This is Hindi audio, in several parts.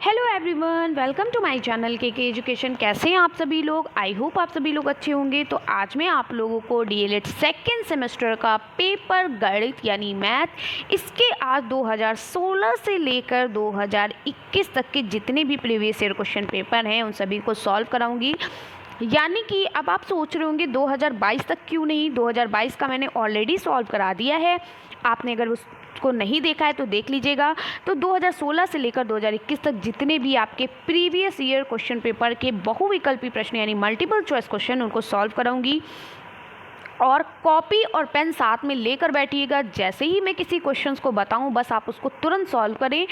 Hello everyone, welcome to my channel K education. कैसे हैं आप सभी लोग? आई होप आप सभी लोग अच्छे होंगे। तो आज मैं आप लोगों को डीएलएड सेकेंड सेमेस्टर का पेपर गणित यानी मैथ, इसके आज 2016 से लेकर 2021 तक के जितने भी प्रीवियस ईयर क्वेश्चन पेपर हैं उन सभी को सॉल्व कराऊंगी। यानी कि अब आप सोच रहे होंगे 2022 तक क्यों नहीं, 2022 का मैंने ऑलरेडी सॉल्व करा दिया है। आपने अगर उसको नहीं देखा है तो देख लीजिएगा। तो 2016 से लेकर 2021 तक जितने भी आपके प्रीवियस ईयर क्वेश्चन पेपर के बहुविकल्पी प्रश्न यानी मल्टीपल चॉइस क्वेश्चन उनको सॉल्व कराऊंगी। और कॉपी और पेन साथ में लेकर बैठिएगा। जैसे ही मैं किसी क्वेश्चंस को बताऊं बस आप उसको तुरंत सॉल्व करें।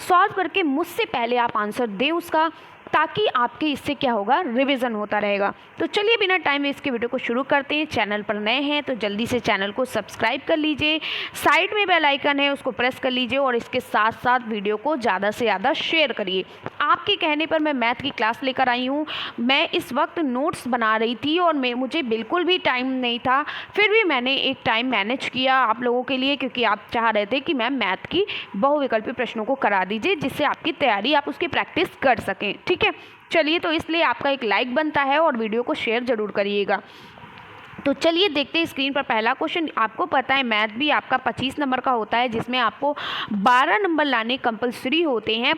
सॉल्व करके मुझसे पहले आप आंसर दें उसका, ताकि आपके इससे क्या होगा, रिवीजन होता रहेगा। तो चलिए बिना टाइम वेस्ट के वीडियो को शुरू करते हैं। चैनल पर नए हैं तो जल्दी से चैनल को सब्सक्राइब कर लीजिए, साइड में बेल आइकन है उसको प्रेस कर लीजिए और इसके साथ साथ वीडियो को ज़्यादा से ज़्यादा शेयर करिए। आपके कहने पर मैं मैथ की क्लास लेकर आई हूँ। मैं इस वक्त नोट्स बना रही थी और मुझे बिल्कुल भी टाइम नहीं था, फिर भी मैंने एक टाइम मैनेज किया आप लोगों के लिए, क्योंकि आप चाह रहे थे कि मैम मैथ की बहुविकल्पी प्रश्नों को करा दीजिए जिससे आपकी तैयारी आप उसकी प्रैक्टिस कर सकें। ठीक है, चलिए तो इसलिए आपका एक लाइक बनता है और वीडियो को शेयर ज़रूर करिएगा। तो चलिए देखते हैं स्क्रीन पर पहला क्वेश्चन। आपको पता है मैथ भी आपका 25 नंबर का होता है, जिसमें आपको 12 नंबर लाने कंपलसरी होते हैं।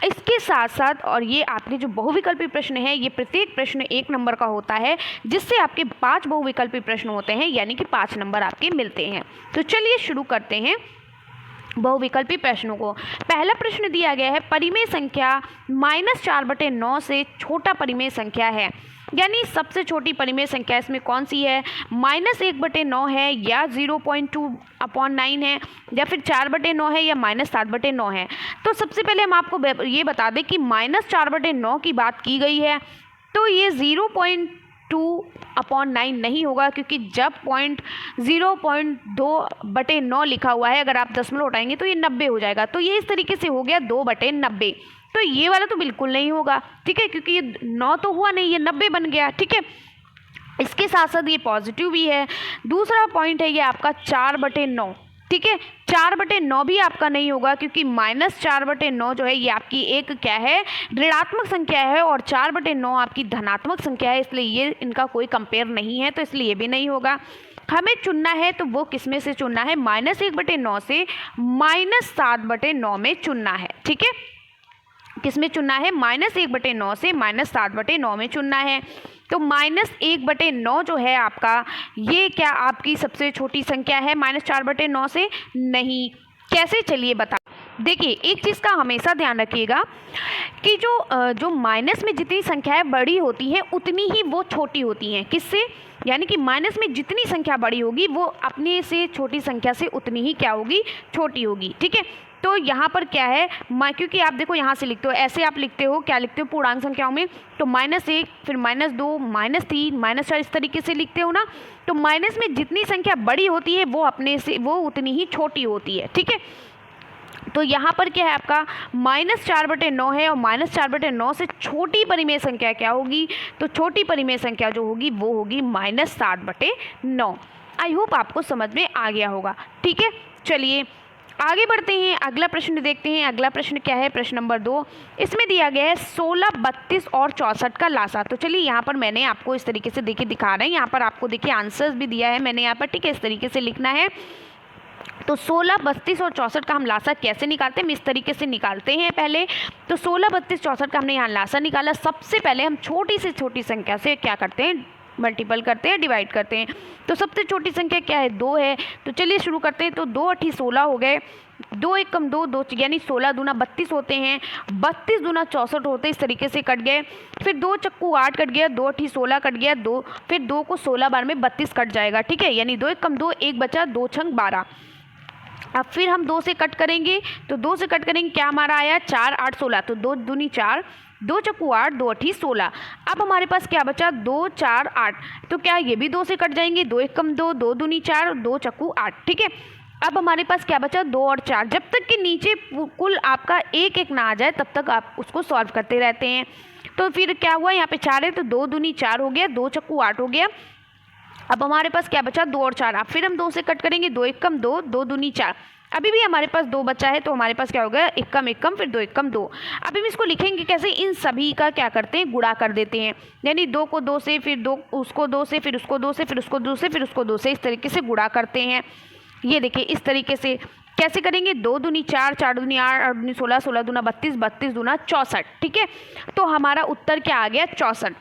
इसके साथ साथ और ये आपके जो बहुविकल्पी प्रश्न है, ये प्रत्येक प्रश्न 1 नंबर का होता है, जिससे आपके 5 बहुविकल्पी प्रश्न होते हैं, यानी कि 5 नंबर आपके मिलते हैं। तो चलिए शुरू करते हैं बहुविकल्पी प्रश्नों को। पहला प्रश्न दिया गया है, परिमेय संख्या -4/9 से छोटा परिमेय संख्या है। यानी सबसे छोटी परिमेय संख्या इसमें कौन सी है? -1/9 है या 0.2/9 है या फिर 4/9 है या -7/9 है। तो सबसे पहले हम आपको ये बता दें कि -4/9 की बात की गई है, तो ये 0.2/9 नहीं होगा, क्योंकि जब 0.2/9 लिखा हुआ है, अगर आप दशमलव उठाएंगे तो ये 90 हो जाएगा। तो ये इस तरीके से हो गया 2/90। तो ये वाला तो बिल्कुल नहीं होगा, ठीक है, क्योंकि ये 9 तो हुआ नहीं, ये 90 बन गया। ठीक है, इसके साथ साथ ये पॉजिटिव भी है। दूसरा पॉइंट है ये आपका 4/9। ठीक है, 4/9 भी आपका नहीं होगा, क्योंकि -4/9 जो है ये आपकी एक क्या है, ऋणात्मक संख्या है, और 4/9 आपकी धनात्मक संख्या है, इसलिए ये इनका कोई कंपेयर नहीं है, तो इसलिए ये भी नहीं होगा। हमें चुनना है तो वो किस में से चुनना है? -1/9 से -7/9 में चुनना है। ठीक है, किस में चुनना है? -1/9 से -7/9 में चुनना है। तो -1/9 जो है आपका, ये क्या आपकी सबसे छोटी संख्या है -4/9 से? नहीं। कैसे, चलिए बता। देखिए, एक चीज़ का हमेशा ध्यान रखिएगा कि जो माइनस में जितनी संख्याएं बड़ी होती हैं उतनी ही वो छोटी होती हैं। किससे? यानी कि माइनस में जितनी संख्या बड़ी होगी वो अपने से छोटी संख्या से उतनी ही क्या होगी, छोटी होगी। ठीक है, तो यहाँ पर क्या है, क्योंकि आप देखो यहाँ से लिखते हो, ऐसे आप लिखते हो, क्या लिखते हो पूर्णांक संख्याओं में, तो -1 फिर -2 -3 -4 इस तरीके से लिखते हो ना। तो माइनस में जितनी संख्या बड़ी होती है वो अपने से वो उतनी ही छोटी होती है। ठीक है, तो यहाँ पर क्या है आपका -4/9 है, और -4/9 से छोटी परिमेय संख्या क्या होगी? तो छोटी परिमेय संख्या जो होगी वो होगी -7/9। आई होप आपको समझ में आ गया होगा। ठीक है, चलिए आगे बढ़ते हैं, अगला प्रश्न देखते हैं। अगला प्रश्न क्या है? प्रश्न नंबर 2। इसमें दिया गया है 16, 32 और 64 का लासा। तो चलिए यहाँ पर मैंने आपको इस तरीके से देखिए दिखा रहे हैं, यहाँ पर आपको देखिए आंसर्स भी दिया है मैंने यहाँ पर। ठीक है, इस तरीके से लिखना है। तो 16, 32 और 64 का हम लासा कैसे निकालते हैं? हम इस तरीके से निकालते हैं पहले। तो 16, 32, 64 का हमने यहाँ लासा निकाला। सबसे पहले हम छोटी से छोटी संख्या से क्या करते हैं, मल्टीपल करते हैं, डिवाइड करते हैं। तो सबसे छोटी संख्या क्या है? 2 है। तो चलिए शुरू करते हैं। तो 2 8 16 हो गए, 2 1 कम 2 2, यानी 16 दूना 32 होते हैं, 32 दूना 64 होते हैं, इस तरीके से कट गए। फिर 2 चक्कू 8 कट गया, 2 8 16 कट गया, 2 फिर 2 को 16 बार में 32 कट जाएगा। ठीक है, यानी 2 1 कम 2 1 बचा, 2 छंग 12। अब फिर हम 2 से कट करेंगे, तो 2 से कट करेंगे, क्या हमारा आया? 4 8 16, तो 2 दूनी 4, 2 चक्कू 8, 2 8 16। अब हमारे पास क्या बचा? 2 4 8, तो क्या ये भी 2 से कट जाएंगे, 2 1 कम 2 2 दूनी 4, 2 चक्कू 8। ठीक है, अब हमारे पास क्या बचा? 2 और 4। जब तक कि नीचे कुल आपका 1 1 ना आ जाए तब तक आप उसको सॉल्व करते रहते हैं। तो फिर क्या हुआ, यहाँ पे 4 है तो 2 दूनी 4 हो गया, 2 चक्कू 8 हो गया। अब हमारे पास क्या बचा? 2 और 4। अब फिर हम 2 से कट करेंगे, 2 1 कम 2, 2 दूनी 4, अभी भी हमारे पास 2 बचा है, तो हमारे पास क्या हो गया, एकम एकम फिर 2 एकम 2। अभी हम इसको लिखेंगे कैसे, इन सभी का क्या करते हैं, गुणा कर देते हैं। यानी 2 को 2 से, फिर 2 उसको 2 से, फिर उसको 2 से, फिर उसको 2 से, फिर उसको 2 से, इस तरीके से गुणा करते हैं। ये देखिए इस तरीके से कैसे करेंगे, 2 दूनी 4, 4 दूनी 8, 8 दूनी 16, 16 दूना 32, 32 दूना 64। ठीक है, तो हमारा उत्तर क्या आ गया, 64।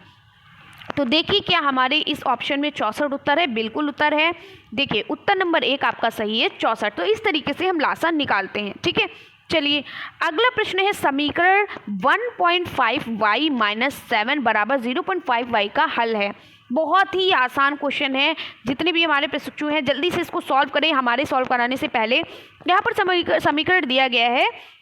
तो देखिए क्या हमारे इस ऑप्शन में 64 उत्तर है, बिल्कुल उत्तर है। देखिए उत्तर नंबर 1 आपका सही है, 64। तो इस तरीके से हम लासा निकालते हैं। ठीक है, चलिए अगला प्रश्न है, समीकरण 1.5y माइनस 7 बराबर 0.5y का हल है। बहुत ही आसान क्वेश्चन है, जितने भी हमारे प्रशिक्षु हैं जल्दी से इसको सॉल्व करें। हमारे सॉल्व कराने से पहले यहाँ पर समीकरण दिया गया है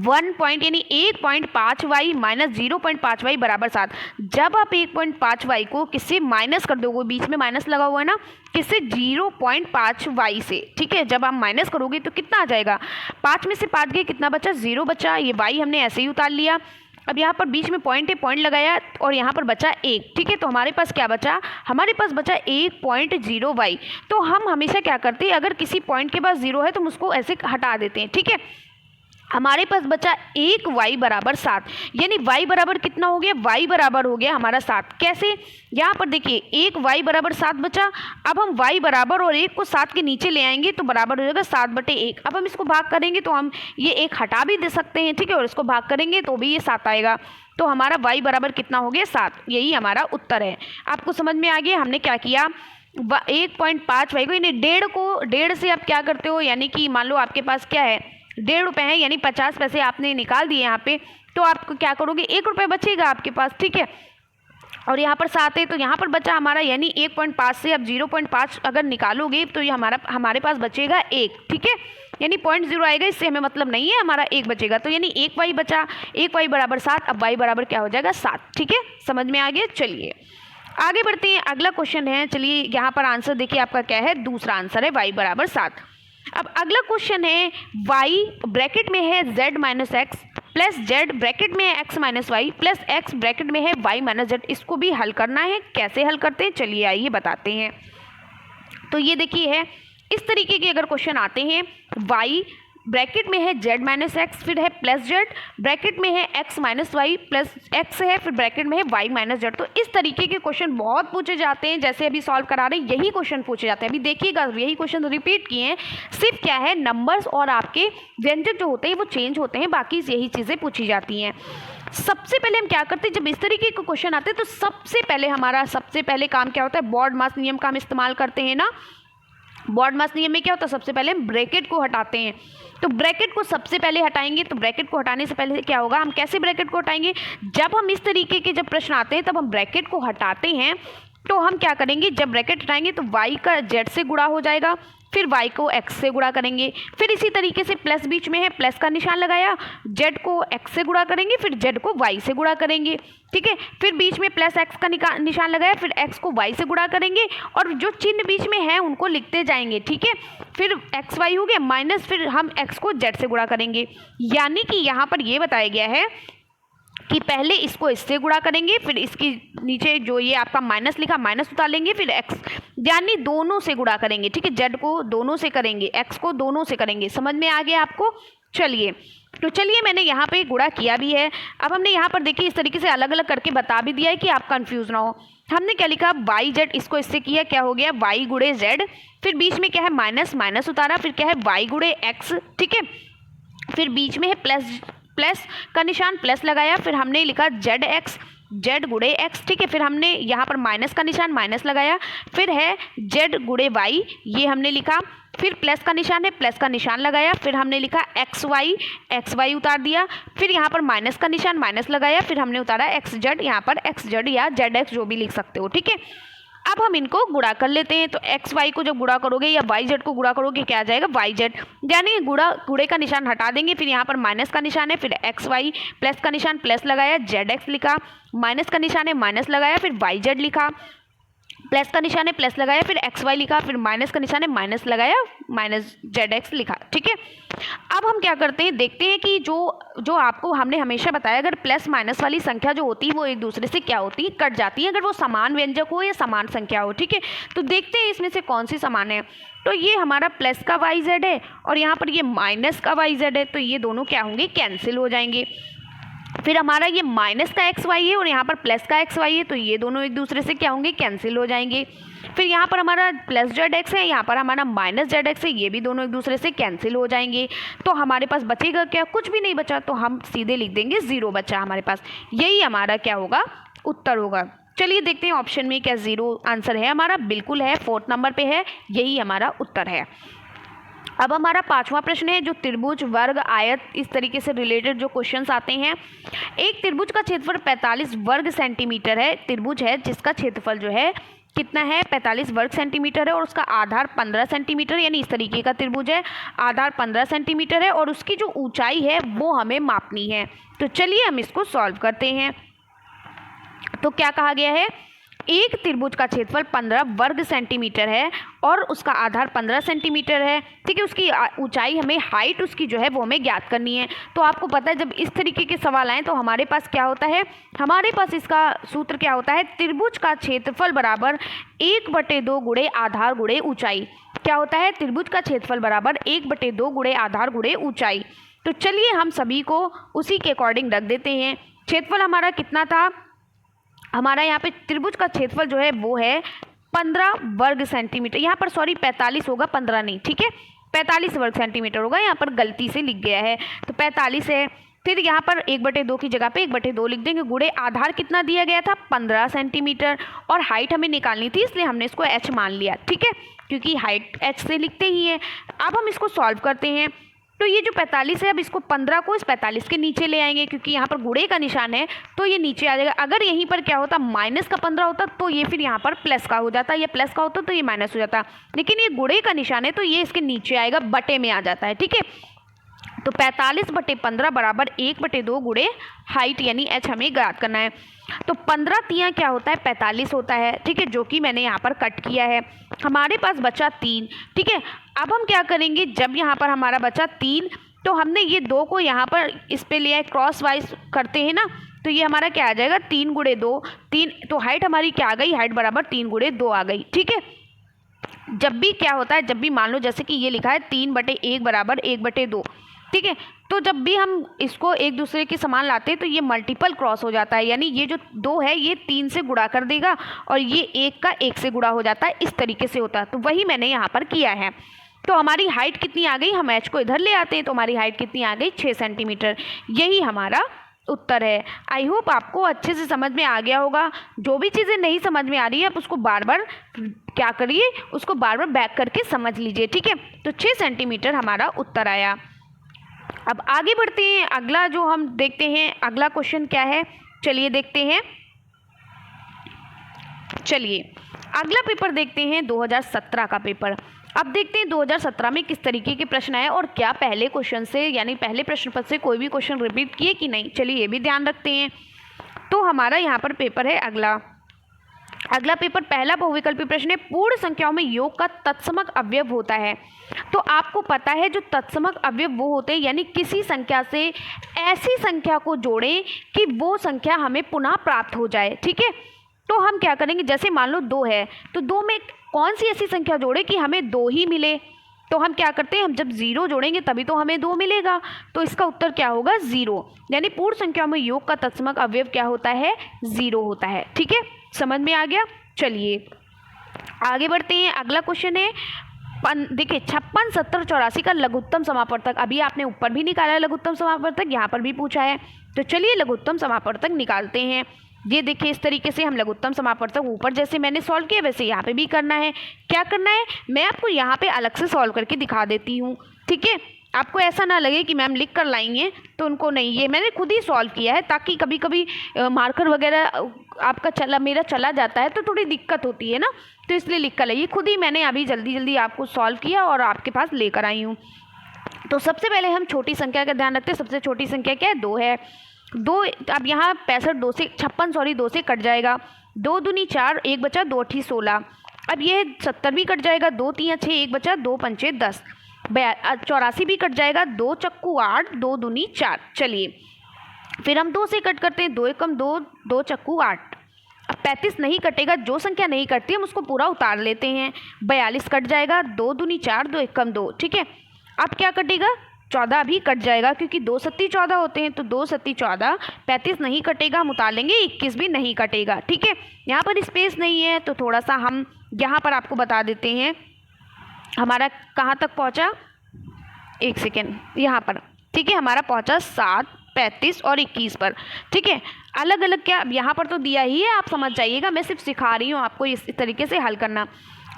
1.5y माइनस 0.5y बराबर 7। जब आप 1.5y को किससे माइनस कर दोगे, बीच में माइनस लगा हुआ है ना, किससे, 0.5y से। ठीक है, जब आप माइनस करोगे तो कितना आ जाएगा, 5 में से 5 गए, कितना बचा, 0 बचा। ये y हमने ऐसे ही उतार लिया। अब यहाँ पर बीच में पॉइंट है, पॉइंट लगाया और यहाँ पर बचा 1। ठीक है, तो हमारे पास क्या बचा, हमारे पास बचा 1.0y। तो हम हमेशा क्या करते हैं, अगर किसी पॉइंट के पास 0 है तो हम उसको ऐसे हटा देते हैं। ठीक है, हमारे पास बचा 1y बराबर 7। यानी y बराबर कितना हो गया, y बराबर हो गया हमारा 7। कैसे, यहाँ पर देखिए 1y बराबर 7 बचा। अब हम y बराबर और 1 को 7 के नीचे ले आएंगे तो बराबर हो जाएगा 7/1। अब हम इसको भाग करेंगे तो हम ये 1 हटा भी दे सकते हैं। ठीक है, और इसको भाग करेंगे तो भी ये 7 आएगा। तो हमारा y बराबर कितना हो गया, 7। यही हमारा उत्तर है। आपको समझ में आ गया, हमने क्या किया, 1.5y को, यानी 1.5 से आप क्या करते हो, यानी कि मान लो आपके पास क्या है, 1.5 रुपये है, यानी 50 पैसे आपने निकाल दिए यहाँ पे, तो आपको क्या करोगे, 1 रुपये बचेगा आपके पास। ठीक है, और यहाँ पर 7 है तो यहाँ पर बचा हमारा, यानी 1.5 से अब 0.5 अगर निकालोगे तो ये हमारे पास बचेगा 1। ठीक है, यानी 0.0 आएगा, इससे हमें मतलब नहीं है, हमारा 1 बचेगा। तो यानी 1y बचा, 1y बराबर 7। अब y बराबर क्या हो जाएगा, 7। ठीक है, समझ में आ गया। चलिए आगे बढ़ते हैं, अगला क्वेश्चन है। चलिए यहाँ पर आंसर देखिए आपका क्या है, दूसरा आंसर है y बराबर 7। अब अगला क्वेश्चन है, y ब्रैकेट में है z minus x plus z bracket में है x minus y plus x bracket में है y माइनस z। इसको भी हल करना है। कैसे हल करते हैं, चलिए आइए बताते हैं। तो ये देखिए है, इस तरीके के अगर क्वेश्चन आते हैं, y ब्रैकेट में है z माइनस एक्स, फिर है प्लस z, ब्रैकेट में है x minus y plus x है, फिर ब्रैकेट में है y माइनस z। तो इस तरीके के क्वेश्चन बहुत पूछे जाते हैं, जैसे अभी सॉल्व करा रहे हैं यही क्वेश्चन पूछे जाते हैं। अभी देखिएगा, यही क्वेश्चन रिपीट किए हैं, सिर्फ क्या है, नंबर्स और आपके व्यंजक जो होते हैं वो चेंज होते हैं, बाकी यही चीज़ें पूछी जाती हैं। सबसे पहले हम क्या करते हैं, जब इस तरीके के क्वेश्चन आते हैं तो सबसे पहले काम क्या होता है, बॉड मास नियम का हम इस्तेमाल करते हैं ना। बॉड मास नियम में क्या होता है, सबसे पहले हम ब्रैकेट को हटाते हैं। तो ब्रैकेट को सबसे पहले हटाएंगे, तो ब्रैकेट को हटाने से पहले क्या होगा, हम कैसे ब्रैकेट को हटाएंगे, जब हम इस तरीके के जब प्रश्न आते हैं तब हम ब्रैकेट को हटाते हैं। तो हम क्या करेंगे, जब ब्रैकेट हटाएंगे तो y का z से गुणा हो जाएगा, फिर y को x से गुणा करेंगे, फिर इसी तरीके से प्लस बीच में है, प्लस का निशान लगाया, z को x से गुणा करेंगे, फिर z को y से गुणा करेंगे। ठीक है, फिर बीच में प्लस x का निशान लगाया, फिर x को y से गुणा करेंगे, और जो चिन्ह बीच में है उनको लिखते जाएंगे। ठीक है, फिर x y हो गया माइनस, फिर हम x को z से गुणा करेंगे। यानी कि यहाँ पर ये बताया गया है कि पहले इसको इससे गुणा करेंगे, फिर इसकी नीचे जो ये आपका माइनस लिखा, माइनस उतार लेंगे, फिर x, यानी दोनों से गुणा करेंगे। ठीक है, z को दोनों से करेंगे, x को दोनों से करेंगे। समझ में आ गया आपको। चलिए मैंने यहाँ पे गुणा किया भी है। अब हमने यहाँ पर देखिए इस तरीके से अलग अलग करके बता भी दिया है कि आप कंफ्यूज ना हो। हमने क्या लिखा, वाई जेड, इसको इससे किया, क्या हो गया, वाई गुणे जेड, फिर बीच में क्या है, माइनस माइनस उतारा, फिर क्या है, वाई गुणे एक्स। ठीक है, फिर बीच में है प्लस का निशान, प्लस लगाया, फिर हमने लिखा जेड एक्स, जेड गुणे एक्स। ठीक है, फिर हमने यहाँ पर माइनस का निशान, माइनस लगाया, फिर है जेड गुणे वाई, ये हमने लिखा, फिर प्लस का निशान है, प्लस का निशान लगाया, फिर हमने लिखा एक्स वाई उतार दिया, फिर यहाँ पर माइनस का निशान, माइनस लगाया, फिर हमने उतारा एक्स जेड, यहाँ पर एक्स जेड या जेड एक्स जो भी लिख सकते हो। ठीक है, अब हम इनको गुणा कर लेते हैं। तो एक्स वाई को जब गुणा करोगे या वाई जेड को गुणा करोगे, क्या आ जाएगा, वाई जेड, यानी गुणे का निशान हटा देंगे, फिर यहाँ पर माइनस का निशान है, फिर एक्स वाई, प्लस का निशान, प्लस लगाया, जेड एक्स लिखा, माइनस का निशान है, माइनस लगाया, फिर वाई जेड लिखा, प्लस का निशान है प्लस लगाया, फिर एक्स वाई लिखा, फिर माइनस का निशान है माइनस लगाया, माइनस जेड एक्स लिखा। ठीक है, अब हम क्या करते हैं, देखते हैं कि जो आपको हमने हमेशा बताया, अगर प्लस माइनस वाली संख्या जो होती है वो एक दूसरे से क्या होती है, कट जाती है, अगर वो समान व्यंजक हो या समान संख्या हो। ठीक है, तो देखते हैं इसमें से कौन सी समान है। तो ये हमारा प्लस का वाई जेड है और यहाँ पर ये माइनस का वाई जेड है, तो ये दोनों क्या होंगे, कैंसिल हो जाएंगे। फिर हमारा ये माइनस का एक्स वाई है और यहाँ पर प्लस का एक्स वाई है, तो ये दोनों एक दूसरे से क्या होंगे, कैंसिल हो जाएंगे। फिर यहाँ पर हमारा प्लस जेड एक्स है, यहाँ पर हमारा माइनस जेड एक्स है, ये भी दोनों एक दूसरे से कैंसिल हो जाएंगे। तो हमारे पास बचेगा क्या, कुछ भी नहीं बचा, तो हम सीधे लिख देंगे 0 बचा हमारे पास। यही हमारा क्या होगा, उत्तर होगा। चलिए देखते हैं ऑप्शन में क्या 0 आंसर है हमारा, बिल्कुल है, 4th नंबर पे है, यही हमारा उत्तर है। अब हमारा 5वां प्रश्न है, जो त्रिभुज वर्ग आयत इस तरीके से रिलेटेड जो क्वेश्चंस आते हैं। एक त्रिभुज का क्षेत्रफल 45 वर्ग सेंटीमीटर है, त्रिभुज है जिसका क्षेत्रफल जो है कितना है, 45 वर्ग सेंटीमीटर है और उसका आधार 15 सेंटीमीटर, यानी इस तरीके का त्रिभुज है, आधार 15 सेंटीमीटर है और उसकी जो ऊंचाई है वो हमें मापनी है। तो चलिए हम इसको सॉल्व करते हैं। तो क्या कहा गया है, एक त्रिभुज का क्षेत्रफल 15 वर्ग सेंटीमीटर है और उसका आधार 15 सेंटीमीटर है। ठीक है, उसकी ऊंचाई हमें, हाइट उसकी जो है वो हमें ज्ञात करनी है। तो आपको पता है जब इस तरीके के सवाल आएँ तो हमारे पास क्या होता है, हमारे पास इसका सूत्र क्या होता है, त्रिभुज का क्षेत्रफल बराबर 1/2 गुणे आधार गुणे ऊंचाई। क्या होता है, त्रिभुज का क्षेत्रफल बराबर 1/2 गुणे आधार गुणे ऊंचाई। तो चलिए हम सभी को उसी के अकॉर्डिंग रख देते हैं। क्षेत्रफल हमारा कितना था, हमारा यहाँ पे त्रिभुज का क्षेत्रफल जो है वो है 15 वर्ग सेंटीमीटर, यहाँ पर सॉरी 45 होगा, 15 नहीं, ठीक है, 45 वर्ग सेंटीमीटर होगा, यहाँ पर गलती से लिख गया है, तो 45 है। फिर यहाँ पर 1/2 की जगह पे 1/2 लिख देंगे, गुणे आधार कितना दिया गया था, 15 सेंटीमीटर, और हाइट हमें निकालनी थी इसलिए हमने इसको h मान लिया। ठीक है, क्योंकि हाइट h से लिखते ही हैं। अब हम इसको सॉल्व करते हैं। तो ये जो 45 है, अब इसको 15 को इस 45 के नीचे ले आएंगे, क्योंकि यहाँ पर गुणे का निशान है तो ये नीचे आ जाएगा। अगर यहीं पर क्या होता, माइनस का 15 होता तो ये फिर यहाँ पर प्लस का हो जाता, या प्लस का होता तो ये माइनस हो जाता, लेकिन ये गुणे का निशान है तो ये इसके नीचे आएगा, बटे में आ जाता है। ठीक है, तो 45/15 बराबर 1/2 गुणे हाइट यानी h हमें ज्ञात करना है। तो 15 तियाँ क्या होता है, 45 होता है। ठीक है, जो कि मैंने यहाँ पर कट किया है। हमारे पास बचा 3। ठीक है, अब हम क्या करेंगे, जब यहाँ पर हमारा बचा 3 तो हमने ये 2 को यहाँ पर इस पे लिया है, क्रॉस वाइज करते हैं ना, तो ये हमारा क्या आ जाएगा, 3 × 2 3। तो हाइट हमारी क्या आ गई, हाइट बराबर 3 × 2 आ गई। ठीक है, जब भी क्या होता है, जब भी मान लो जैसे कि ये लिखा है 3/1 बराबर 1/2, ठीक है, तो जब भी हम इसको एक दूसरे के समान लाते हैं तो ये मल्टीपल क्रॉस हो जाता है, यानी ये जो 2 है ये 3 से गुणा कर देगा और ये 1 का 1 से गुणा हो जाता है, इस तरीके से होता है। तो वही मैंने यहाँ पर किया है। तो हमारी हाइट कितनी आ गई, हम h को इधर ले आते हैं तो हमारी हाइट कितनी आ गई, 6 सेंटीमीटर। यही हमारा उत्तर है। आई होप आपको अच्छे से समझ में आ गया होगा। जो भी चीज़ें नहीं समझ में आ रही है आप उसको बार बार क्या करिए, उसको बार बार बैक करके समझ लीजिए। ठीक है, तो 6 सेंटीमीटर हमारा उत्तर आया। अब आगे बढ़ते हैं, अगला जो हम देखते हैं, अगला क्वेश्चन क्या है, चलिए देखते हैं। चलिए अगला पेपर देखते हैं 2017 का पेपर। अब देखते हैं 2017 में किस तरीके के प्रश्न आए और क्या पहले क्वेश्चन से यानी पहले प्रश्न पत्र से कोई भी क्वेश्चन रिपीट किए कि नहीं। चलिए ये भी ध्यान रखते हैं। तो हमारा यहाँ पर पेपर है अगला पेपर, पहला बहुविकल्पी प्रश्न है, पूर्ण संख्याओं में योग का तत्समक अवयव होता है। तो आपको पता है जो तत्समक अवयव वो होते हैं, यानी किसी संख्या से ऐसी संख्या को जोड़ें कि वो संख्या हमें पुनः प्राप्त हो जाए। ठीक है, तो हम क्या करेंगे, जैसे मान लो 2 है तो 2 में कौन सी ऐसी संख्या जोड़े कि हमें 2 ही मिले। तो हम क्या करते हैं, हम जब 0 जोड़ेंगे तभी तो हमें 2 मिलेगा। तो इसका उत्तर क्या होगा, 0, यानी पूर्ण संख्या में योग का तत्समक अवयव क्या होता है, 0 होता है। ठीक है, समझ में आ गया। चलिए आगे बढ़ते हैं। अगला क्वेश्चन है, देखिए 56, 70, 84 का लघुत्तम समापवर्तक। अभी आपने ऊपर भी निकाला है लघुत्तम समापवर्तक, यहाँ पर भी पूछा है। तो चलिए लघुत्तम समापवर्तक निकालते हैं। ये देखिए इस तरीके से हम लघुत्तम समापवर्तक ऊपर जैसे मैंने सॉल्व किया वैसे यहाँ पे भी करना है। क्या करना है, मैं आपको यहाँ पे अलग से सॉल्व करके दिखा देती हूँ। ठीक है, आपको ऐसा ना लगे कि मैम लिख कर लाएंगे तो उनको नहीं, ये मैंने खुद ही सॉल्व किया है, ताकि कभी कभी मार्कर वगैरह आपका मेरा चला जाता है तो थोड़ी दिक्कत होती है ना, तो इसलिए लिख कर लाइए। खुद ही मैंने अभी जल्दी जल्दी आपको सॉल्व किया और आपके पास लेकर आई हूँ। तो सबसे पहले हम छोटी संख्या का ध्यान रखते हैं। सबसे छोटी संख्या क्या है, 2 है। 2, अब यहाँ 2 से कट जाएगा। 2 दूनी 4, 1 बचा 2 अठी 16। अब ये 70 भी कट जाएगा, 2 तियाँ 6, 1 बचा 2 पंचे 10। 84 भी कट जाएगा, 2 चक्कू 8, 2 दूनी 4। चलिए फिर हम 2 से कट करते हैं, 2 एकम 2, 2 चक्कू 8। अब 35 नहीं कटेगा, जो संख्या नहीं कटती हम उसको पूरा उतार लेते हैं। 42 कट जाएगा, 2 दूनी 4, 2 एकम 2। ठीक है, अब क्या कटेगा, 14 भी कट जाएगा क्योंकि 2 सत्ती 14 होते हैं, तो 2 सत्ती 14। 35 नहीं कटेगा, हम उतार लेंगे, 21 भी नहीं कटेगा। ठीक है, यहाँ पर स्पेस नहीं है तो थोड़ा सा हम यहाँ पर आपको बता देते हैं हमारा कहाँ तक पहुँचा। 1 सेकेंड, यहाँ पर। ठीक है, हमारा पहुँचा 7, 35 और 21 पर। ठीक है, अलग अलग क्या, अब यहाँ पर तो दिया ही है, आप समझ जाइएगा, मैं सिर्फ सिखा रही हूँ आपको इस तरीके से हल करना।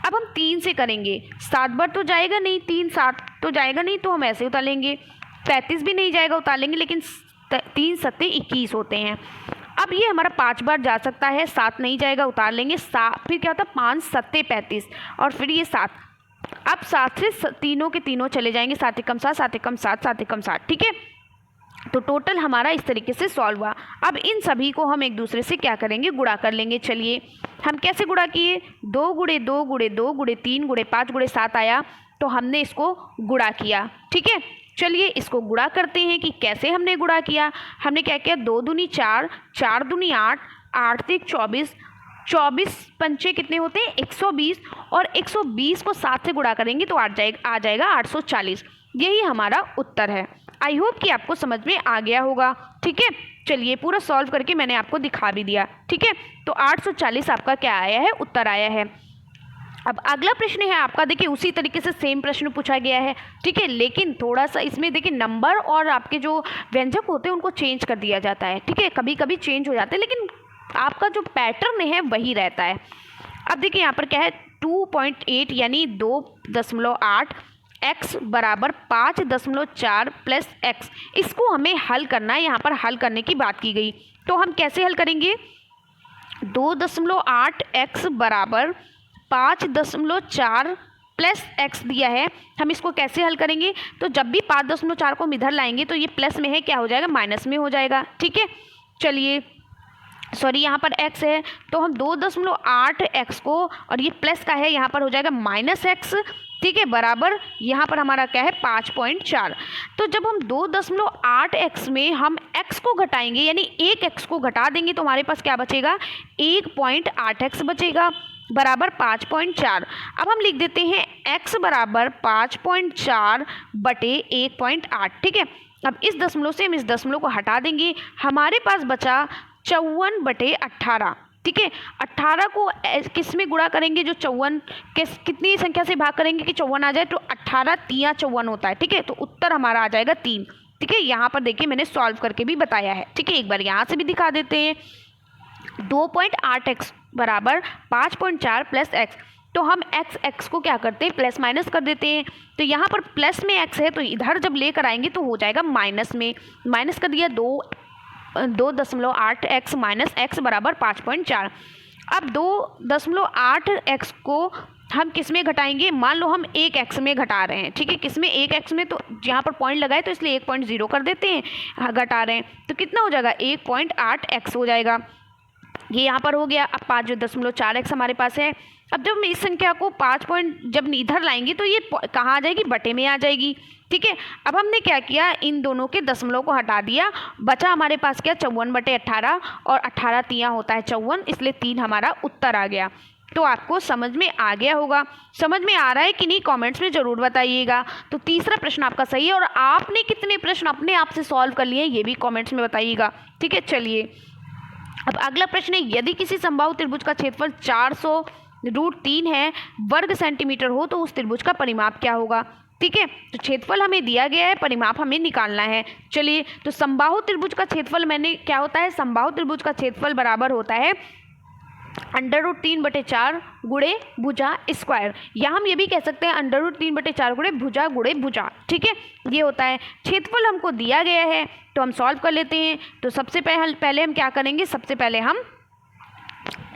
अब हम 3 से करेंगे, 7 बार तो जाएगा नहीं, 3 7 तो जाएगा नहीं, तो हम ऐसे उतार लेंगे। 35 भी नहीं जाएगा, उतार लेंगे, लेकिन 3 सत्ते 21 होते हैं। अब ये हमारा 5 बार जा सकता है, 7 नहीं जाएगा, उतार लेंगे। फिर क्या होता है, 5 सत्ते 35 और फिर ये 7। अब 7 से तीनों के तीनों चले जाएंगे, 7 एकम 7, 7 एकम 7, 7 एकम 7। ठीक है, तो टोटल हमारा इस तरीके से सॉल्व हुआ। अब इन सभी को हम एक दूसरे से क्या करेंगे, गुणा कर लेंगे। चलिए हम कैसे गुणा किए, 2 गुणे 2 गुणे 2 गुणे 3 गुणे 5 गुणे 7 आया, तो हमने इसको गुणा किया। ठीक है, चलिए इसको गुणा करते हैं कि कैसे हमने गुणा किया। हमने क्या किया, 2 दूनी 4, 4 दूनी 8, 8 से 24, 24 पंचे कितने होते हैं, 120, और 120 को 7 से गुणा करेंगे तो आ जाएगा 840। यही हमारा उत्तर है। आई होप कि आपको समझ में आ गया होगा। ठीक है, चलिए पूरा सॉल्व करके मैंने आपको दिखा भी दिया। ठीक है, तो 840 आपका क्या आया है, उत्तर आया है। अब अगला प्रश्न है आपका, देखिए उसी तरीके से सेम प्रश्न पूछा गया है। ठीक है, लेकिन थोड़ा सा इसमें देखिए नंबर और आपके जो व्यंजक होते हैं उनको चेंज कर दिया जाता है। ठीक है, कभी कभी चेंज हो जाते हैं, लेकिन आपका जो पैटर्न है वही रहता है। अब देखिए यहाँ पर क्या है, 2.8 यानी 2.8 x बराबर 5.4 प्लस x, इसको हमें हल करना है। यहाँ पर हल करने की बात की गई, तो हम कैसे हल करेंगे, 2.8 x बराबर 5.4 प्लस x दिया है, हम इसको कैसे हल करेंगे, तो जब भी 5.4 को हम इधर लाएंगे तो ये प्लस में है, क्या हो जाएगा, माइनस में हो जाएगा। ठीक है, चलिए सॉरी यहाँ पर x है, तो हम 2.8 x को, और ये प्लस का है, यहाँ पर हो जाएगा माइनस x। ठीक है, बराबर यहाँ पर हमारा क्या है, 5.4। तो जब हम 2.8 x में हम x को घटाएंगे, यानी 1 x को घटा देंगे, तो हमारे पास क्या बचेगा, 1.8 x बचेगा, बराबर 5.4। अब हम लिख देते हैं x बराबर 5.4 बटे 1.8। ठीक है, अब इस दशमलव से हम इस दशमलव को हटा देंगे, हमारे पास बचा 54 बटे 18। ठीक है, 18 को किस में गुणा करेंगे, जो 54 कितनी संख्या से भाग करेंगे कि 54 आ जाए, तो 18 तियाँ 54 होता है। ठीक है, तो उत्तर हमारा आ जाएगा 3। ठीक है, यहाँ पर देखिए मैंने सॉल्व करके भी बताया है। ठीक है, एक बार यहाँ से भी दिखा देते हैं, 2.8 x बराबर 5.4 प्लस x, तो हम x को क्या करते हैं, प्लस माइनस कर देते हैं। तो यहाँ पर प्लस में x है, तो इधर जब लेकर आएंगे तो हो जाएगा माइनस में, माइनस कर दिया, 2.8 x माइनस x बराबर 5.4। अब 2.8 x को हम किस में घटाएंगे, मान लो हम 1 x में घटा रहे हैं। ठीक है, किस में, 1 x में, तो यहाँ पर पॉइंट लगाए तो इसलिए 1.0 कर देते हैं, घटा रहे हैं, तो कितना हो जाएगा, 1.8 x हो जाएगा। ये यहाँ पर हो गया। अब 5.4 x हमारे पास है। अब जब हम इस संख्या को 5 जब इधर लाएंगे तो ये कहाँ आ जाएगी, बटे में आ जाएगी। ठीक है, अब हमने क्या किया, इन दोनों के दशमलव को हटा दिया, बचा हमारे पास क्या, 54 बटे 18, और 18 तियाँ होता है 54, इसलिए 3 हमारा उत्तर आ गया। तो आपको समझ में आ गया होगा। समझ में आ रहा है कि नहीं, कमेंट्स में ज़रूर बताइएगा। तो तीसरा प्रश्न आपका सही है, और आपने कितने प्रश्न अपने आप से सॉल्व कर लिए ये भी कमेंट्स में बताइएगा। ठीक है, चलिए अब अगला प्रश्न है, यदि किसी समबाहु त्रिभुज का क्षेत्रफल 400√3 है वर्ग सेंटीमीटर हो तो उस त्रिभुज का परिमाप क्या होगा। ठीक है, तो क्षेत्रफल हमें दिया गया है, परिमाप हमें निकालना है। चलिए, तो समबाहु त्रिभुज का क्षेत्रफल मैंने क्या होता है, समबाहु त्रिभुज का क्षेत्रफल बराबर होता है √3/4 गुणे भुजा स्क्वायर, या हम ये भी कह सकते हैं √3/4 गुणे भुजा। ठीक है, ये होता है। क्षेत्रफल हमको दिया गया है तो हम सॉल्व कर लेते हैं। तो सबसे पहले हम क्या करेंगे, सबसे पहले हम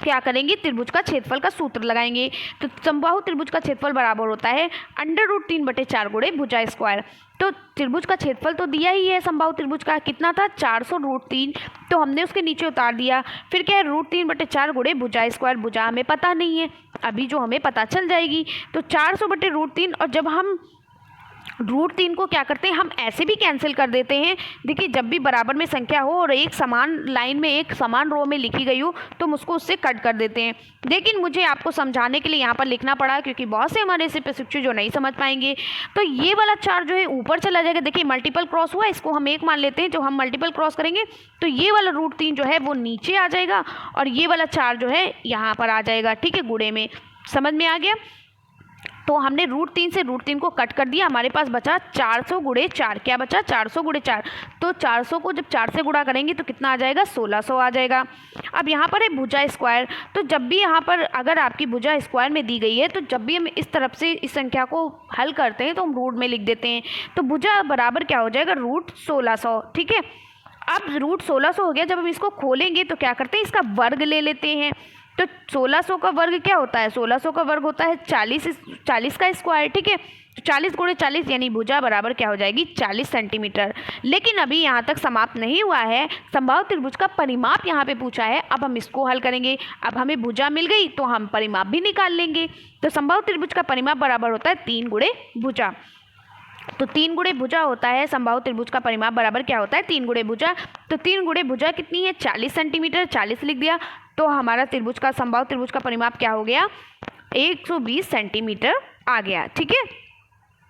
क्या करेंगे, त्रिभुज का क्षेत्रफल का सूत्र लगाएंगे। तो समबाहु त्रिभुज का क्षेत्रफल बराबर होता है √3/4 गुणे भुजा स्क्वायर। तो त्रिभुज का क्षेत्रफल तो दिया ही है समबाहु त्रिभुज का, कितना था 400√3, तो हमने उसके नीचे उतार दिया। फिर क्या है √3/4 गुणे भुजा स्क्वायर, भुजा हमें पता नहीं है, अभी जो हमें पता चल जाएगी। तो 400/√3, और जब हम √3 को क्या करते हैं, हम ऐसे भी कैंसिल कर देते हैं। देखिए जब भी बराबर में संख्या हो और एक समान लाइन में एक समान रो में लिखी गई हो तो हम उसको उससे कट कर देते हैं। लेकिन मुझे आपको समझाने के लिए यहाँ पर लिखना पड़ा, क्योंकि बहुत से हमारे ऐसे प्रशिक्षु जो नहीं समझ पाएंगे। तो ये वाला 4 जो है ऊपर चला जाएगा। देखिए मल्टीपल क्रॉस हुआ, इसको हम 1 मान लेते हैं। जो हम मल्टीपल क्रॉस करेंगे तो ये वाला √3 जो है वो नीचे आ जाएगा, और ये वाला 4 जो है यहाँ पर आ जाएगा। ठीक है, गुणे में। समझ में आ गया? तो हमने √3 से √3 को कट कर दिया, हमारे पास बचा 400 गुणे 4। क्या बचा, 400 गुणे 4। तो 400 को जब 4 से गुणा करेंगे तो कितना आ जाएगा, 1600 आ जाएगा। अब यहाँ पर है भुजा स्क्वायर। तो जब भी यहाँ पर अगर आपकी भुजा स्क्वायर में दी गई है, तो जब भी हम इस तरफ से इस संख्या को हल करते हैं तो हम रूट में लिख देते हैं। तो भुजा बराबर क्या हो जाएगा, √1600। ठीक है, अब √1600 हो गया। जब हम इसको खोलेंगे तो क्या करते हैं, इसका वर्ग ले लेते हैं। तो 1600 का वर्ग क्या होता है, 1600 का वर्ग होता है 40 का स्क्वायर। ठीक है, 40 गुणे 40 यानी भुजा बराबर क्या हो जाएगी, 40 सेंटीमीटर। लेकिन अभी यहाँ तक समाप्त नहीं हुआ है, समबाहु त्रिभुज का परिमाप यहाँ पे पूछा है। अब हम इसको हल करेंगे। अब हमें भुजा मिल गई तो हम परिमाप भी निकाल लेंगे। तो समबाहु त्रिभुज का परिमाप बराबर होता है 3 गुणे भुजा। तो 3 गुणे भुजा होता है, समबाहु त्रिभुज का परिमाप बराबर क्या होता है, 3 गुणे भुजा। तो 3 गुणे भुजा कितनी है, 40 सेंटीमीटर। 40 लिख दिया, तो हमारा त्रिभुज का समबाहु त्रिभुज का परिमाप क्या हो गया, 120 सेंटीमीटर आ गया। ठीक है,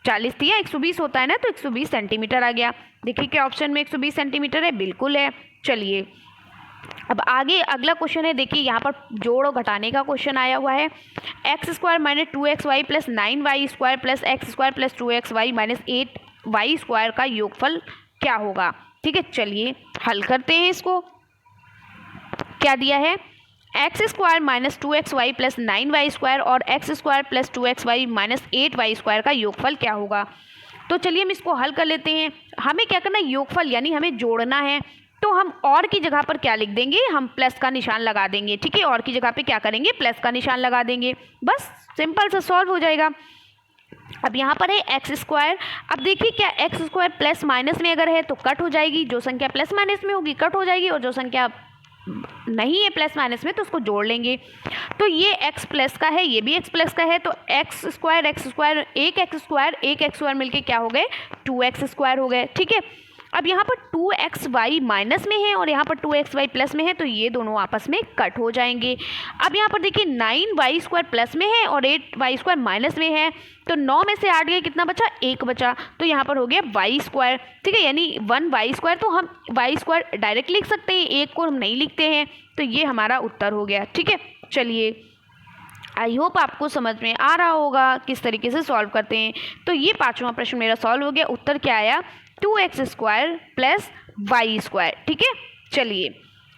40 दिया, 120 होता है ना, तो 120 सेंटीमीटर आ गया। देखिए क्या ऑप्शन में 120 सेंटीमीटर है, बिल्कुल है। चलिए अब आगे अगला क्वेश्चन है। देखिए यहाँ पर जोड़ और घटाने का क्वेश्चन आया हुआ है। x² - 2xy + 9y² + x² + 2xy - 8y² का योगफल क्या होगा। ठीक है, चलिए हल करते हैं इसको। क्या दिया है, x² - 2xy + 9y² और x² + 2xy - 8y² का योगफल क्या होगा। तो चलिए हम इसको हल कर लेते हैं। हमें क्या करना है, योगफल यानी हमें जोड़ना है। तो हम और की जगह पर क्या लिख देंगे, हम प्लस का निशान लगा देंगे। ठीक है, और की जगह पे क्या करेंगे, प्लस का निशान लगा देंगे। बस सिंपल सा सॉल्व हो जाएगा। अब यहाँ पर है x²। अब देखिए क्या x² प्लस माइनस में अगर है तो कट हो जाएगी, जो संख्या प्लस माइनस में होगी कट हो जाएगी, और जो संख्या नहीं है प्लस माइनस में तो उसको जोड़ लेंगे। तो ये x प्लस का है, ये भी x प्लस का है। तो x², एक x² मिलके क्या हो गए, 2x² हो गए। ठीक है, अब यहाँ पर 2xy माइनस में है और यहाँ पर 2xy प्लस में है, तो ये दोनों आपस में कट हो जाएंगे। अब यहाँ पर देखिए 9y² प्लस में है और 8y² माइनस में है, तो 9 में से 8 गए, कितना बचा, 1 बचा। तो यहाँ पर हो गया y²। ठीक है, यानी 1y²। तो हम y² डायरेक्ट लिख सकते हैं, 1 को हम नहीं लिखते हैं। तो ये हमारा उत्तर हो गया। ठीक है, चलिए आई होप आपको समझ में आ रहा होगा किस तरीके से सॉल्व करते हैं। तो ये 5वां प्रश्न मेरा सॉल्व हो गया। उत्तर क्या आया, 2x² + y²। ठीक है, चलिए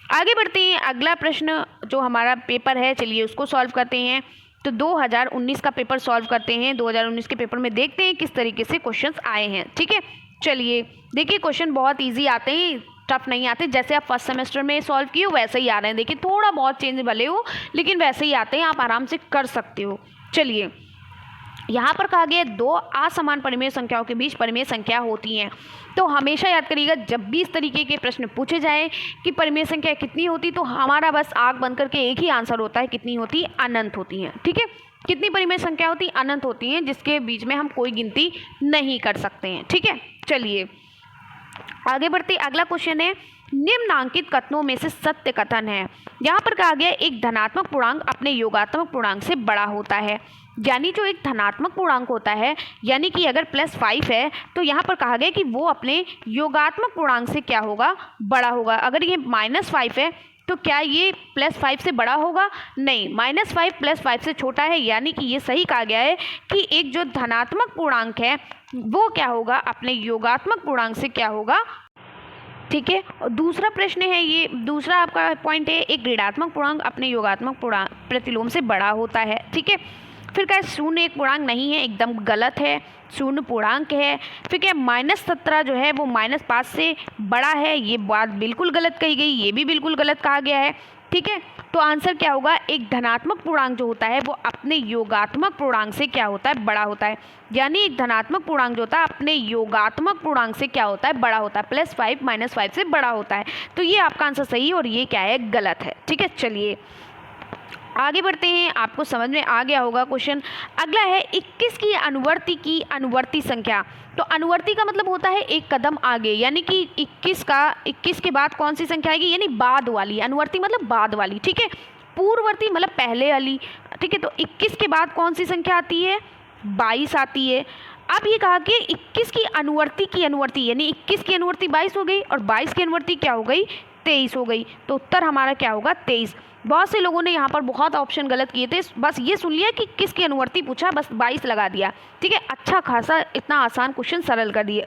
आगे बढ़ते हैं। अगला प्रश्न जो हमारा पेपर है, चलिए उसको सॉल्व करते हैं। तो 2019 का पेपर सॉल्व करते हैं। 2019 के पेपर में देखते हैं किस तरीके से क्वेश्चंस आए हैं। ठीक है, चलिए देखिए क्वेश्चन बहुत इजी आते हैं, टफ नहीं आते। जैसे आप फर्स्ट सेमेस्टर में सॉल्व किए हो वैसे ही आ रहे हैं। देखिए थोड़ा बहुत चेंज भले हो, लेकिन वैसे ही आते हैं, आप आराम से कर सकते हो। चलिए यहाँ पर कहा गया 2 असमान परिमेय संख्याओं के बीच परिमेय संख्या होती हैं। तो हमेशा याद करिएगा, जब भी इस तरीके के प्रश्न पूछे जाए कि परिमेय संख्या कितनी होती, तो हमारा बस आँख बंद करके एक ही आंसर होता है, कितनी होती, अनंत होती हैं। ठीक है, कितनी परिमेय संख्या होती, अनंत होती हैं, जिसके बीच में हम कोई गिनती नहीं कर सकते हैं। ठीक है, चलिए आगे बढ़ते। अगला क्वेश्चन है, निम्नांकित कथनों में से सत्य कथन है। यहाँ पर कहा गया एक धनात्मक पूर्णांक अपने योगात्मक पूर्णांक से बड़ा होता है। यानी जो एक धनात्मक पूर्णांक होता है, यानी कि अगर +5 है, तो यहाँ पर कहा गया कि वो अपने योगात्मक पूर्णांक से क्या होगा, बड़ा होगा। अगर ये -5 है तो क्या ये +5 से बड़ा होगा, नहीं, -5 +5 से छोटा है। यानी कि ये सही कहा गया है कि एक जो धनात्मक पूर्णांक है वो क्या होगा, अपने योगात्मक पूर्णांक से क्या होगा। ठीक है, और दूसरा प्रश्न है, ये दूसरा आपका पॉइंट है, एक ऋणात्मक पूर्णांक अपने योगात्मक पूर्णांक प्रतिलोम से बड़ा होता है। ठीक है, फिर क्या शून्य एक पूर्णांक नहीं है, एकदम गलत है, शून्य पूर्णांक है। फिर क्या -17 जो है वो -5 से बड़ा है, ये बात बिल्कुल गलत कही गई, ये भी बिल्कुल गलत कहा गया है। ठीक है। तो आंसर क्या होगा, एक धनात्मक पूर्णांक जो होता है वो अपने योगात्मक पूर्णांक से क्या होता है, बड़ा होता है। यानी एक धनात्मक पूर्णांक जो होता है अपने योगात्मक पूर्णांक से क्या होता है, बड़ा होता है, +5 -5 से बड़ा होता है। तो ये आपका आंसर सही है और ये क्या है, गलत है। ठीक है, चलिए आगे बढ़ते हैं, आपको समझ में आ गया होगा क्वेश्चन। अगला है 21 की अनुवर्ती संख्या। तो अनुवर्ती का मतलब होता है एक कदम आगे, यानी कि 21 के बाद कौन सी संख्या आएगी, यानी बाद वाली। अनुवर्ती मतलब बाद वाली, ठीक है। पूर्ववर्ती मतलब पहले वाली, ठीक है। तो 21 के बाद कौन सी संख्या आती है, 22 आती है। अब ये कहा कि 21 की अनुवर्ती यानी 21 की अनुवर्ती 22 हो गई और 22 की अनुवर्ती क्या हो गई, 23 हो गई। तो उत्तर हमारा क्या होगा, 23। बहुत से लोगों ने यहाँ पर बहुत ऑप्शन गलत किए थे, बस ये सुन लिया कि किसकी अनुवर्ती पूछा, बस 22 लगा दिया। ठीक है, अच्छा खासा इतना आसान क्वेश्चन सरल कर दिया,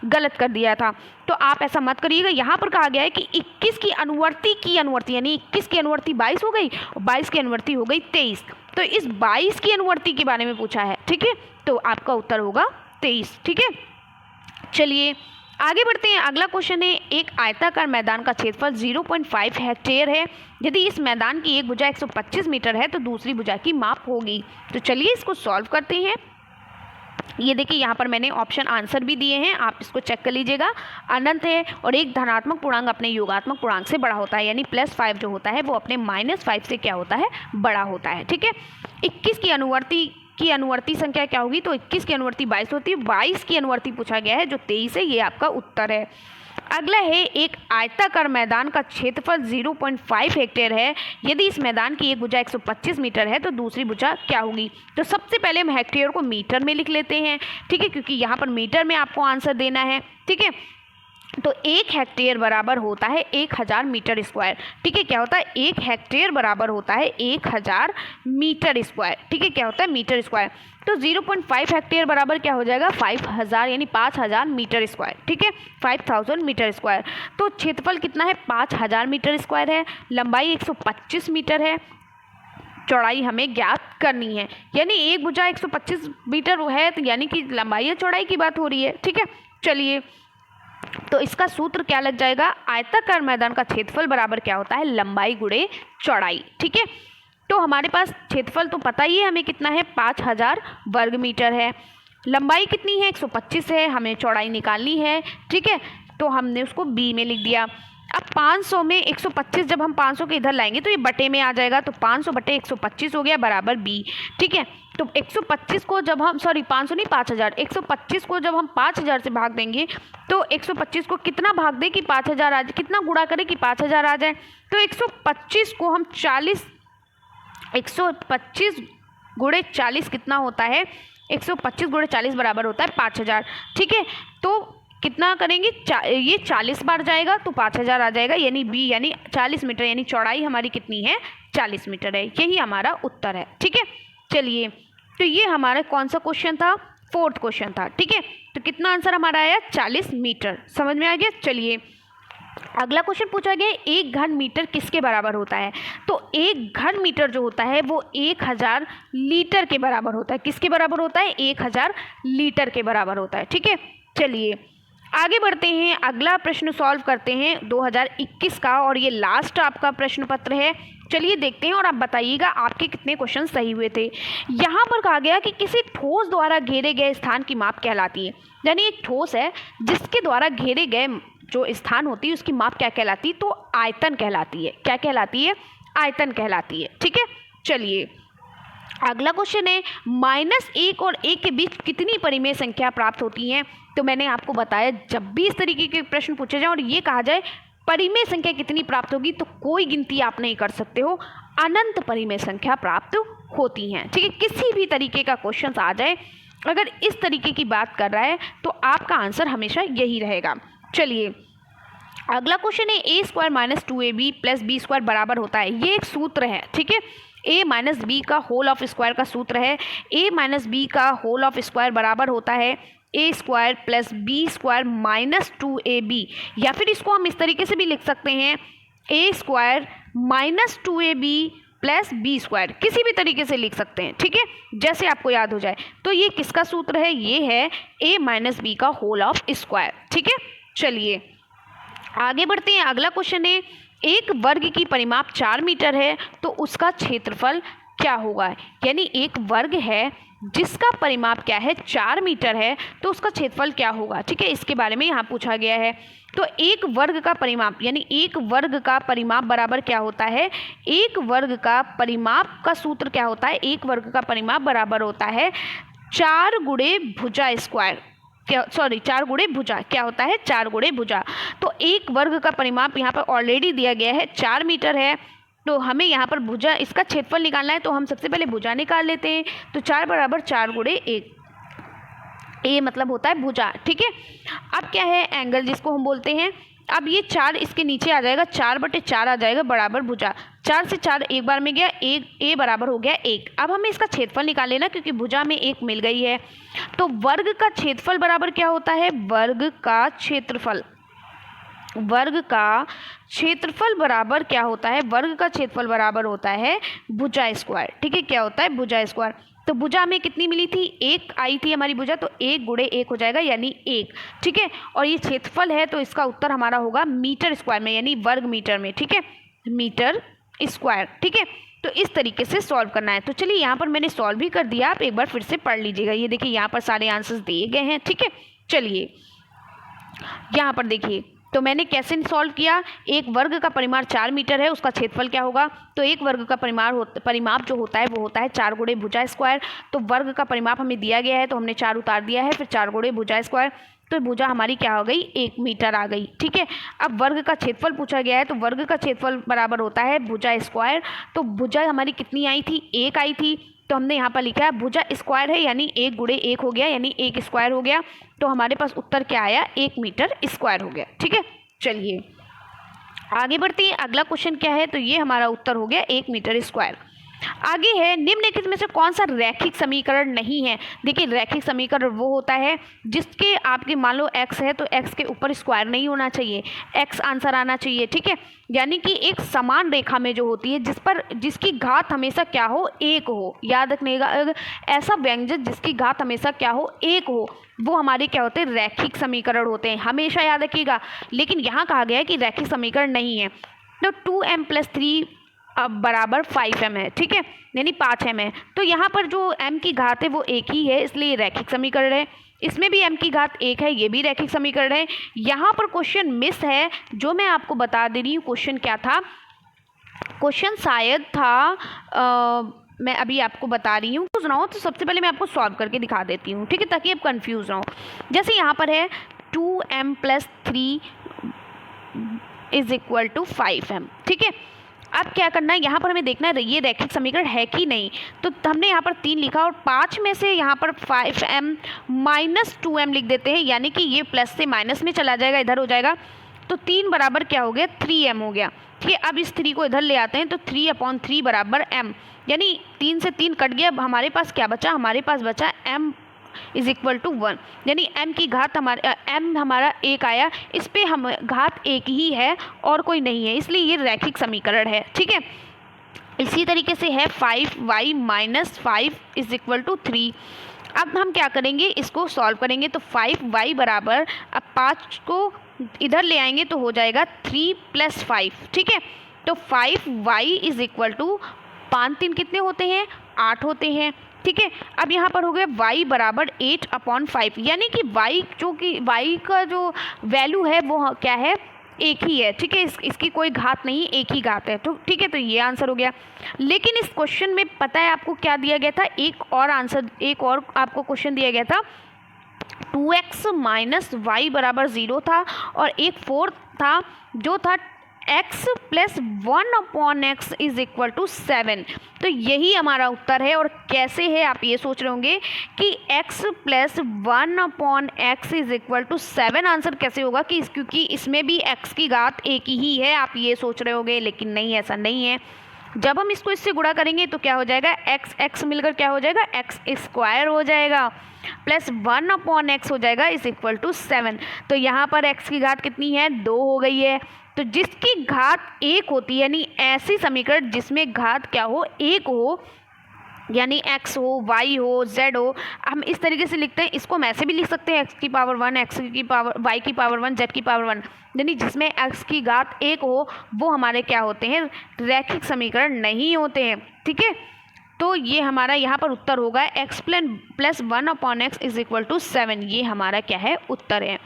गलत कर दिया था। तो आप ऐसा मत करिएगा। यहाँ पर कहा गया है कि 21 की अनुवर्ती यानी 21 की अनुवर्ती 22 हो गई और 22 की अनुवर्ती हो गई 23। तो इस 22 की अनुवर्ती के बारे में पूछा है, ठीक है। तो आपका उत्तर होगा 23। ठीक है, चलिए आगे बढ़ते हैं। अगला क्वेश्चन है, एक आयताकार मैदान का क्षेत्रफल 0.5 हेक्टेयर है। यदि इस मैदान की एक भुजा 125 मीटर है तो दूसरी भुजा की माप होगी। तो चलिए इसको सॉल्व करते हैं। ये देखिए यहाँ पर मैंने ऑप्शन आंसर भी दिए हैं, आप इसको चेक कर लीजिएगा। अनंत है और एक धनात्मक पूर्णांक अपने योगात्मक पूर्णांक से बड़ा होता है, यानी +5 जो होता है वो अपने -5 से क्या होता है, बड़ा होता है। ठीक है, 21 की अनुवर्ती संख्या क्या होगी, तो 21 की अनुवर्ती 22 होती है, 22 की अनुवर्ती पूछा गया है जो 23 है, ये आपका उत्तर है। अगला है, एक आयताकार मैदान का क्षेत्रफल 0.5 हेक्टेयर है। यदि इस मैदान की एक भुजा 125 मीटर है तो दूसरी भुजा क्या होगी। तो सबसे पहले हम हेक्टेयर को मीटर में लिख लेते हैं, ठीक है, क्योंकि यहाँ पर मीटर में आपको आंसर देना है। ठीक है, तो 1 हेक्टेयर बराबर होता है 1000 मीटर स्क्वायर। ठीक है, क्या होता है, 1 हेक्टेयर बराबर होता है 1000 मीटर स्क्वायर। ठीक है, क्या होता है, मीटर स्क्वायर। तो 0.5 हेक्टेयर बराबर क्या हो जाएगा, 5000 यानी 5000 मीटर स्क्वायर। ठीक है, 5000 मीटर स्क्वायर। तो क्षेत्रफल कितना है, 5000 मीटर स्क्वायर है। लंबाई 125 मीटर है। चौड़ाई हमें ज्ञात करनी है, यानी एक भुजा 125 मीटर है, तो यानी कि लंबाई या चौड़ाई की बात हो रही है। ठीक है, चलिए तो इसका सूत्र क्या लग जाएगा, आयताकार मैदान का क्षेत्रफल बराबर क्या होता है, लंबाई गुणे चौड़ाई। ठीक है, तो हमारे पास क्षेत्रफल तो पता ही है हमें कितना है, 5000 वर्ग मीटर है। लंबाई कितनी है, 125 है, हमें चौड़ाई निकालनी है। ठीक है, तो हमने उसको बी में लिख दिया। अब 500 में 125 जब हम 500 के इधर लाएंगे तो ये बटे में आ जाएगा, तो 500 बटे 125 हो गया बराबर बी। ठीक है, तो 125 को जब हम 500 नहीं 5000, 125 को जब हम 5000 से भाग देंगे तो 125 को कितना भाग दे कि 5000 आ जाए, कितना गुणा करें कि 5000 आ जाए। तो 125 को हम 125 गुणे 40 कितना होता है, 125 गुणे 40 बराबर होता है 5000। ठीक है, तो कितना करेंगे, ये 40 बार जाएगा तो 5000 आ जाएगा, यानी बी यानी 40 मीटर, यानी चौड़ाई हमारी कितनी है, 40 मीटर है। यही हमारा उत्तर है। ठीक है, चलिए तो ये हमारा कौन सा क्वेश्चन था, 4th क्वेश्चन था। ठीक है, तो कितना आंसर हमारा आया, 40 मीटर। समझ में आ गया। चलिए अगला क्वेश्चन पूछा गया, 1 घन मीटर किसके बराबर होता है। तो 1 घन मीटर जो होता है वो 1000 लीटर के बराबर होता है। किसके बराबर होता है, 1000 लीटर के बराबर होता है। ठीक है, चलिए आगे बढ़ते हैं। अगला प्रश्न सॉल्व करते हैं 2021 का, और ये लास्ट आपका प्रश्न पत्र है। चलिए देखते हैं और आप बताइएगा आपके कितने क्वेश्चन सही हुए थे। यहाँ पर कहा गया कि किसी ठोस द्वारा घेरे गए स्थान की माप कहलाती है। यानी एक ठोस है जिसके द्वारा घेरे गए जो स्थान होती है उसकी माप क्या कहलाती है, तो आयतन कहलाती है। क्या कहलाती है, आयतन कहलाती है। ठीक है, चलिए अगला क्वेश्चन है, -1 और 1 के बीच कितनी परिमेय संख्या प्राप्त होती हैं। तो मैंने आपको बताया जब भी इस तरीके के प्रश्न पूछे जाए और ये कहा जाए परिमेय संख्या कितनी प्राप्त होगी, तो कोई गिनती आप नहीं कर सकते हो, अनंत परिमेय संख्या प्राप्त होती हैं। ठीक है, किसी भी तरीके का क्वेश्चन आ जाए अगर इस तरीके की बात कर रहा है तो आपका आंसर हमेशा यही रहेगा। चलिए अगला क्वेश्चन है, a² - 2ab + b² बराबर होता है। ये एक सूत्र है। ठीक है, a - b का होल ऑफ स्क्वायर का सूत्र है। a - b का होल ऑफ स्क्वायर बराबर होता है a² + b² - 2ab, या फिर इसको हम इस तरीके से भी लिख सकते हैं a² - 2ab + b², किसी भी तरीके से लिख सकते हैं। ठीक है, जैसे आपको याद हो जाए। तो ये किसका सूत्र है, ये है a - b का होल ऑफ स्क्वायर। ठीक है, चलिए आगे बढ़ते हैं। अगला क्वेश्चन है, एक वर्ग की परिमाप 4 मीटर है तो उसका क्षेत्रफल क्या होगा। यानी एक वर्ग है जिसका परिमाप क्या है 4 मीटर है तो उसका क्षेत्रफल क्या होगा। ठीक है, इसके बारे में यहाँ पूछा गया है। तो एक वर्ग का परिमाप यानी एक वर्ग का परिमाप बराबर क्या होता है, एक वर्ग का परिमाप का सूत्र क्या होता है, एक वर्ग का परिमाप बराबर होता है 4 गुणे भुजा स्क्वायर, क्या 4 गुणे भुजा, क्या होता है 4 गुणे भुजा। तो एक वर्ग का परिमाप यहाँ पर ऑलरेडी दिया गया है 4 मीटर है, तो हमें यहाँ पर भुजा इसका क्षेत्रफल निकालना है तो हम सबसे पहले भुजा निकाल लेते हैं। तो 4 बराबर 4 गुणे 1, ये मतलब होता है भुजा। ठीक है, अब क्या है एंगल जिसको हम बोलते हैं, अब ये 4 इसके नीचे आ जाएगा, 4/4 आ जाएगा बराबर भुजा, 4 से 4 एक बार में गया, एक ए बराबर हो गया 1। अब हमें इसका क्षेत्रफल निकाल लेना क्योंकि भुजा में 1 मिल गई है। तो वर्ग का क्षेत्रफल बराबर क्या होता है, वर्ग का क्षेत्रफल, वर्ग का क्षेत्रफल बराबर क्या होता है, वर्ग का क्षेत्रफल बराबर होता है भुजा स्क्वायर। ठीक है, क्या होता है भुजा स्क्वायर। तो भुजा हमें कितनी मिली थी, 1 आई थी हमारी भुजा, तो 1 गुणे 1 हो जाएगा यानी 1। ठीक है, और ये क्षेत्रफल है तो इसका उत्तर हमारा होगा मीटर स्क्वायर में यानी वर्ग मीटर में। ठीक है, मीटर स्क्वायर। ठीक है, तो इस तरीके से सॉल्व करना है। तो चलिए यहाँ पर मैंने सॉल्व भी कर दिया, आप एक बार फिर से पढ़ लीजिएगा। ये देखिए यहाँ पर सारे आंसर्स दिए गए हैं। ठीक है, चलिए यहाँ पर देखिए तो मैंने कैसे सॉल्व किया, एक वर्ग का परिमाप 4 मीटर है उसका क्षेत्रफल क्या होगा। तो एक वर्ग का परिमाप जो होता है वो होता है 4 गुणे भुजा स्क्वायर। तो वर्ग का परिमाप हमें दिया गया है तो हमने 4 उतार दिया है, फिर 4 गुणे भुजा स्क्वायर, तो भुजा हमारी क्या हो गई 1 मीटर आ गई। ठीक है, अब वर्ग का क्षेत्रफल पूछा गया है तो वर्ग का क्षेत्रफल बराबर होता है भुजा स्क्वायर। तो भुजा हमारी कितनी आई थी, 1 आई थी, तो हमने यहाँ पर लिखा है भुजा स्क्वायर है यानी 1 गुणे 1 हो गया यानी 1 स्क्वायर हो गया। तो हमारे पास उत्तर क्या आया, 1 मीटर स्क्वायर हो गया। ठीक है, चलिए आगे बढ़ते हैं। अगला क्वेश्चन क्या है, तो ये हमारा उत्तर हो गया 1 मीटर स्क्वायर। आगे है निम्नलिखित में से कौन सा रैखिक समीकरण नहीं है। देखिए रैखिक समीकरण वो होता है जिसके आपके मान लो x है तो x के ऊपर स्क्वायर नहीं होना चाहिए, x आंसर आना चाहिए। ठीक है, यानी कि एक समान रेखा में जो होती है जिसकी घात हमेशा क्या हो, 1 हो। याद रखिएगा, ऐसा व्यंजक जिसकी घात हमेशा क्या हो, 1 हो, वो हमारे क्या होते हैं, रैखिक समीकरण होते हैं, हमेशा याद रखिएगा। लेकिन यहाँ कहा गया है कि रैखिक समीकरण नहीं है। तो 2m + 3 अब बराबर 5m है। ठीक है, यानी 5m है। तो यहाँ पर जो m की घात है वो 1 ही है, इसलिए रैखिक समीकरण है। इसमें भी m की घात 1 है, ये भी रैखिक समीकरण है। यहाँ पर क्वेश्चन मिस है, जो मैं आपको बता दे रही हूँ। क्वेश्चन क्या था, क्वेश्चन शायद था मैं अभी आपको बता रही हूँ तो सबसे पहले मैं आपको सॉल्व करके दिखा देती हूँ। ठीक है, ताकि आप कंफ्यूज ना हो। जैसे यहाँ पर है 2m + 3 = 5m। ठीक है, अब क्या करना है, यहाँ पर हमें देखना है ये रैखिक समीकरण है कि नहीं। तो हमने यहाँ पर 3 लिखा और 5 में से यहाँ पर 5m - 2m लिख देते हैं, यानी कि ये प्लस से माइनस में चला जाएगा, इधर हो जाएगा। तो 3 बराबर क्या हो गया, 3m हो गया। ठीक है, अब इस 3 को इधर ले आते हैं तो 3/3 बराबर m, यानी 3 से 3 कट गया। अब हमारे पास क्या बचा, हमारे पास बचा m = 1, यानी m की घात m हमारा 1 आया, इस पे हम घात 1 ही है और कोई नहीं है, इसलिए ये रैखिक समीकरण है। ठीक है, इसी तरीके से है 5y - 5 = 3। अब हम क्या करेंगे, इसको सॉल्व करेंगे। तो 5y बराबर, अब 5 को इधर ले आएंगे तो हो जाएगा 3 + 5। ठीक है, तो 5y = 5 3 कितने होते हैं, 8 होते हैं। ठीक है, अब यहाँ पर हो गया y बराबर 8/5, यानी कि y का जो वैल्यू है वो क्या है, 1 ही है। ठीक है, इसकी कोई घात नहीं, 1 ही घात है। तो ठीक है, तो ये आंसर हो गया। लेकिन इस क्वेश्चन में पता है आपको क्या दिया गया था, एक और आपको क्वेश्चन दिया गया था 2x - y = 0 था, और एक 4 था जो था x + 1/x = 7। तो यही हमारा उत्तर है। और कैसे है आप ये सोच रहे होंगे कि x + 1/x = 7 आंसर कैसे होगा, क्योंकि इसमें भी x की घात 1 ही है, आप ये सोच रहे होंगे। लेकिन नहीं, ऐसा नहीं है। जब हम इसको इससे गुणा करेंगे तो क्या हो जाएगा, x मिलकर क्या हो जाएगा, x² हो जाएगा, प्लस 1/x हो जाएगा = 7। तो यहाँ पर x की घात कितनी है, 2 हो गई है। तो जिसकी घात 1 होती है, यानी ऐसी समीकरण जिसमें घात क्या हो, 1 हो, यानी x हो, y हो, z हो, हम इस तरीके से लिखते हैं। इसको हम ऐसे भी लिख सकते हैं x की पावर 1, x की पावर y की पावर 1, z की पावर 1, यानी जिसमें x की घात 1 हो वो हमारे क्या होते हैं, रैखिक समीकरण नहीं होते हैं। ठीक है, तो ये हमारा यहाँ पर उत्तर होगा x plus 1/x is equal to 7। ये हमारा क्या है, उत्तर है।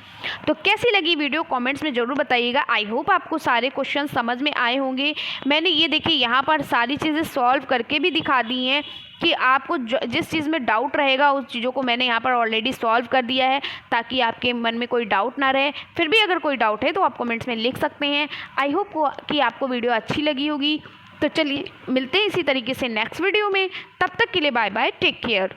तो कैसी लगी वीडियो कमेंट्स में ज़रूर बताइएगा। आई होप आपको सारे क्वेश्चन समझ में आए होंगे। मैंने ये देखिए यहाँ पर सारी चीज़ें सॉल्व करके भी दिखा दी हैं कि आपको जिस चीज़ में डाउट रहेगा उस चीज़ों को मैंने यहाँ पर ऑलरेडी सॉल्व कर दिया है, ताकि आपके मन में कोई डाउट ना रहे। फिर भी अगर कोई डाउट है तो आप कमेंट्स में लिख सकते हैं। आई होप कि आपको वीडियो अच्छी लगी होगी। तो चलिए मिलते हैं इसी तरीके से नेक्स्ट वीडियो में। तब तक के लिए बाय बाय, टेक केयर।